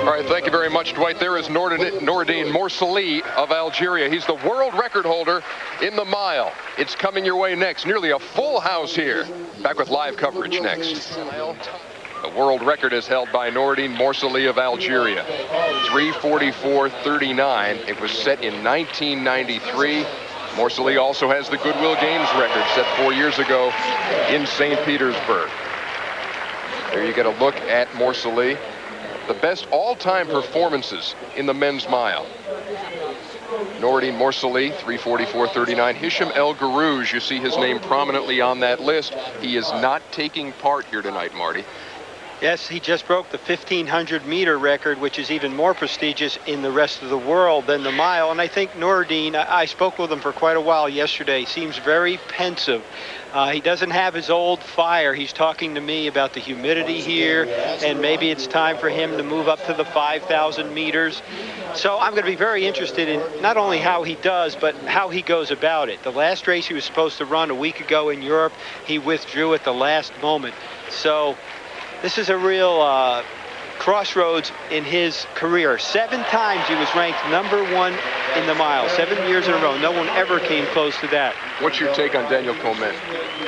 All right, thank you very much, Dwight. There is Nourdine Morselli of Algeria. He's the world record holder in the mile. It's coming your way next. Nearly a full house here. Back with live coverage next. The world record is held by Nourdine Morselli of Algeria. 3:44.39. It was set in 1993. Morselli also has the Goodwill Games record set 4 years ago in St. Petersburg. There you get a look at Morselli. The best all-time performances in the men's mile. Nourdine Morselli, 3:44.39. Hisham El Garouj, you see his name prominently on that list. He is not taking part here tonight, Marty. Yes, he just broke the 1,500-meter record, which is even more prestigious in the rest of the world than the mile. And I think Nourdine, I spoke with him for quite a while yesterday, seems very pensive. He doesn't have his old fire. He's talking to me about the humidity here, and maybe it's time for him to move up to the 5,000 meters. So I'm going to be very interested in not only how he does, but how he goes about it. The last race he was supposed to run a week ago in Europe, he withdrew at the last moment. So this is a real crossroads in his career. 7 times he was ranked #1 in the mile, 7 years in a row. No one ever came close to that. What's your take on Daniel Komen?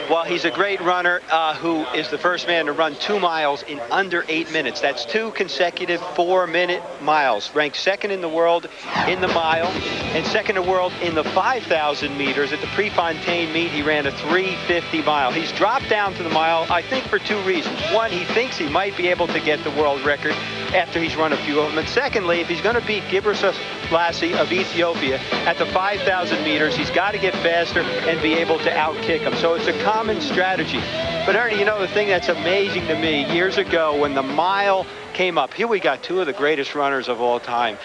Well, he's a great runner who is the first man to run 2 miles in under 8 minutes. That's 2 consecutive 4-minute miles. Ranked second in the world in the mile and second in the world in the 5,000 meters. At the Prefontaine meet, he ran a 3:50 mile. He's dropped down to the mile, I think, for 2 reasons. One, he thinks he might be able to get the world record after he's run a few of them. And secondly, if he's going to beat Gebrselassie of Ethiopia at the 5,000 meters, he's got to get faster and be able to outkick him. So it's a common strategy. But Ernie, you know, the thing that's amazing to me, years ago when the mile came up, here we got 2 of the greatest runners of all time.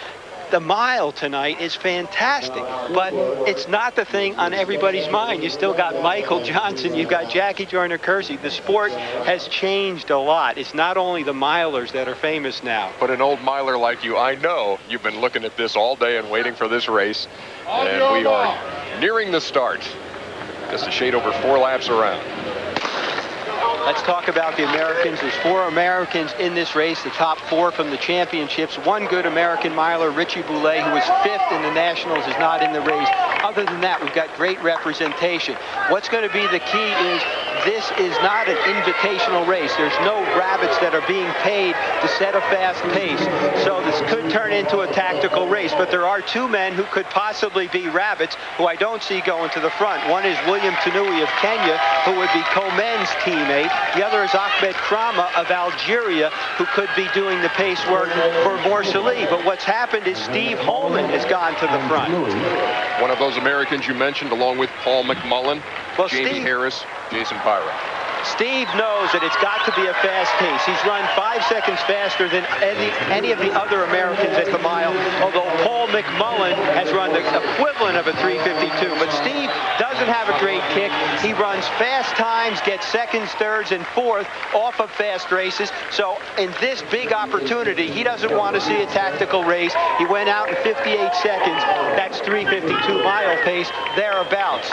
The mile tonight is fantastic, but it's not the thing on everybody's mind. You still got Michael Johnson, you've got Jackie Joyner-Kersee. The sport has changed a lot. It's not only the milers that are famous now. But an old miler like you, I know you've been looking at this all day and waiting for this race. And we are nearing the start. Just a shade over 4 laps around. Let's talk about the Americans. There's 4 Americans in this race, the top 4 from the championships. 1 good American miler, Richie Boulet, who was 5th in the Nationals, is not in the race. Other than that, we've got great representation. What's going to be the key is this is not an invitational race. There's no rabbits that are being paid to set a fast pace. So this could turn into a tactical race. But there are 2 men who could possibly be rabbits who I don't see going to the front. One is William Tanui of Kenya, who would be Komen's teammate. The other is Ahmed Krama of Algeria, who could be doing the pace work for Morselli. But what's happened is Steve Holman has gone to the front. One of those Americans you mentioned, along with Paul McMullen, well, Jamie Harris, Jason Pyra. Steve knows that it's got to be a fast pace. He's run 5 seconds faster than any of the other Americans at the mile, although Paul McMullen has run the equivalent of a 3:52. But Steve doesn't have a great kick. He runs fast times, gets seconds, thirds, and fourth off of fast races. So in this big opportunity, he doesn't want to see a tactical race. He went out in 58 seconds. That's 3:52 mile pace, thereabouts.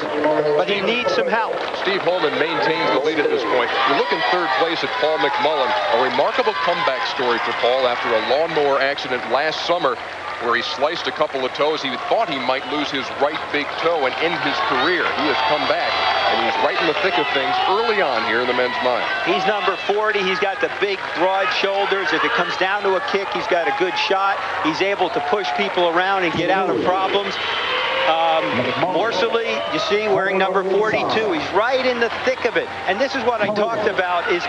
But he needs some help. Steve Holman maintains the lead at this point. You look in 3rd place at Paul McMullen, a remarkable comeback story for Paul after a lawnmower accident last summer where he sliced a couple of toes. He thought he might lose his right big toe and end his career. He has come back, and he's right in the thick of things early on here in the men's mile. He's number 40. He's got the big, broad shoulders. If it comes down to a kick, he's got a good shot. He's able to push people around and get out of problems. Morselli, you see, wearing number 42. He's right in the thick of it. And this is what I talked about, is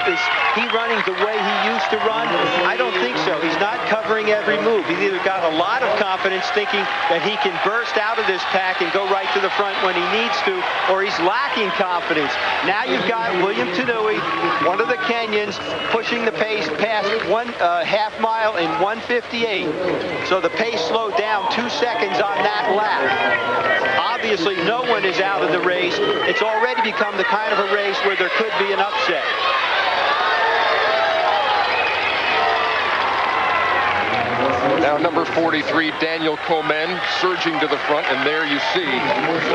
he running the way he used to run? I don't think so. He's not covering every move. He's either got a lot of confidence thinking that he can burst out of this pack and go right to the front when he needs to, or he's lacking confidence. Now you've got William Tanui, one of the Kenyans, pushing the pace past 1 half mile in 1:58. So the pace slowed down 2 seconds on that lap. Obviously, no one is out of the race. It's already become the kind of a race where there could be an upset. Now number 43, Daniel Komen, surging to the front, and there you see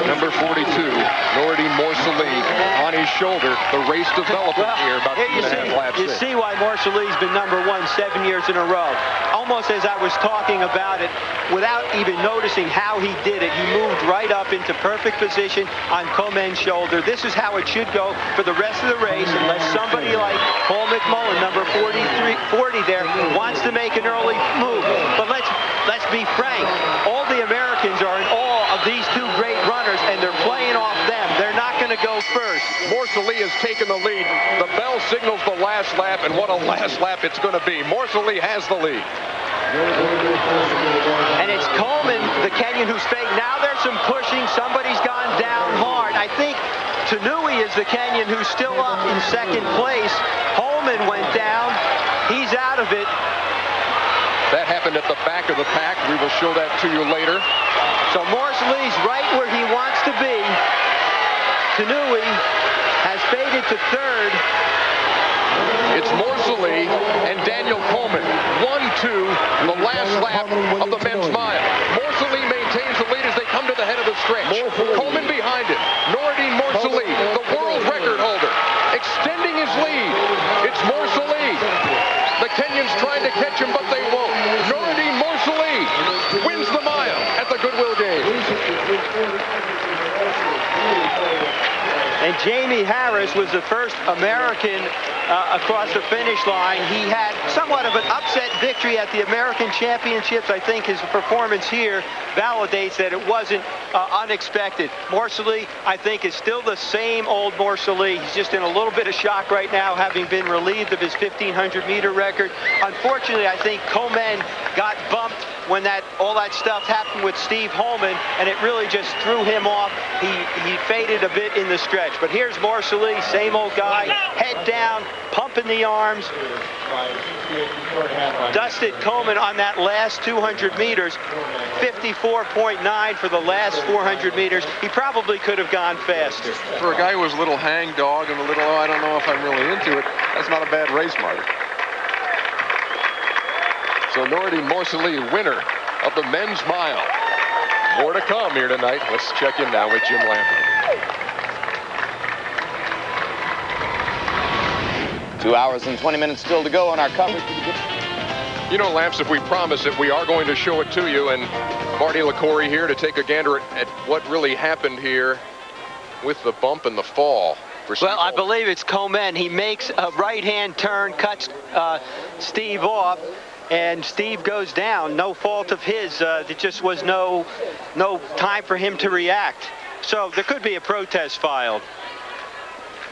number 42, Nour Morselli, on his shoulder. The race developing here about 2.5 laps in. You see why Morselli's been number 1 7 years in a row. Almost as I was talking about it, without even noticing how he did it, he moved right up into perfect position on Komen's shoulder. This is how it should go for the rest of the race, unless somebody like Paul McMullen, number 40 there, wants to make an early move. But let's be frank. All the Americans are in awe of these two great runners, and they're playing off them. They're not going to go first. Morselli has taken the lead. The bell signals the last lap, and what a last lap it's going to be. Morselli has the lead. And it's Komen, the Kenyan, who's fake. Now there's some pushing. Somebody's gone down hard. I think Tanui is the Kenyan who's still up in second place. Holman went down. He's out of it. That happened at the back of the pack. We will show that to you later. So Morselli's right where he wants to be. Tanui has faded to third. It's Morselli and Daniel Komen. 1-2, the last lap of the men's mile. Morselli maintains the lead as they come to the head of the stretch. Komen behind him. Nour Morselli, the world record holder, extending his lead. It's Morselli. The Kenyans trying to catch him, but they won't. Nour Morselli wins the mile at the Goodwill Games. And Jamie Harris was the first American across the finish line. He had somewhat of an upset victory at the American Championships. I think his performance here validates that it wasn't unexpected. Morselli, I think, is still the same old Morselli. He's just in a little bit of shock right now, having been relieved of his 1,500-meter record. Unfortunately, I think Komen got bumped when all that stuff happened with Steve Holman, and it really just threw him off. He faded a bit in the stretch. But here's Morselli, same old guy, head down, pumping the arms. Dusted Komen on that last 200 meters, 54.9 for the last 400 meters. He probably could have gone faster. For a guy who was a little hang dog and a little, I don't know if I'm really into it, that's not a bad race mark. So Nour Morselli, winner of the men's mile. More to come here tonight. Let's check in now with Jim Lampley. 2 hours and 20 minutes still to go on our coverage. You know, Lamps, if we promise it, we are going to show it to you. And Marty LaCory here to take a gander at what really happened here with the bump and the fall. Well, I believe it's Komen. He makes a right-hand turn, cuts Steve off, and Steve goes down. No fault of his. There just was no time for him to react. So there could be a protest filed.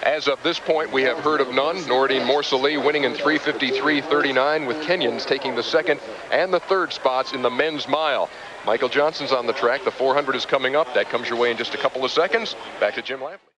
As of this point, we have heard of none. Nour Morselli winning in 3:53.39, with Kenyans taking the second and the third spots in the men's mile. Michael Johnson's on the track. The 400 is coming up. That comes your way in just a couple of seconds. Back to Jim Lampley.